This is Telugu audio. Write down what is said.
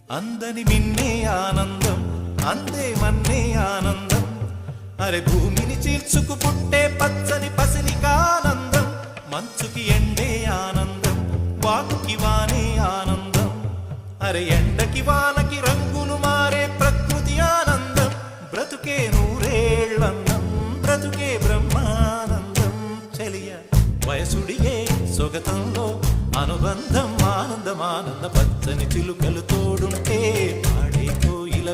అందని మిన్నే ఆనందం అందే మన్నే ఆనందం అరే భూమిని చీల్చుకు పుట్టే పచ్చని పసిలికానందం మంచుకి ఎండే ఆనందం వాకుకి వానే ఆనందం అరే ఎండకి వానకి రంగులు మారే ప్రకృతి ఆనందం బ్రతుకే నూరేళ్ళందం బ్రతుకే బ్రహ్మానందం చెలియ వయసుడిగే సొగతంలో అనుబంధం ఆనందమానంద పచ్చని చిలుకలు తోడుంటే పాడే కోయిల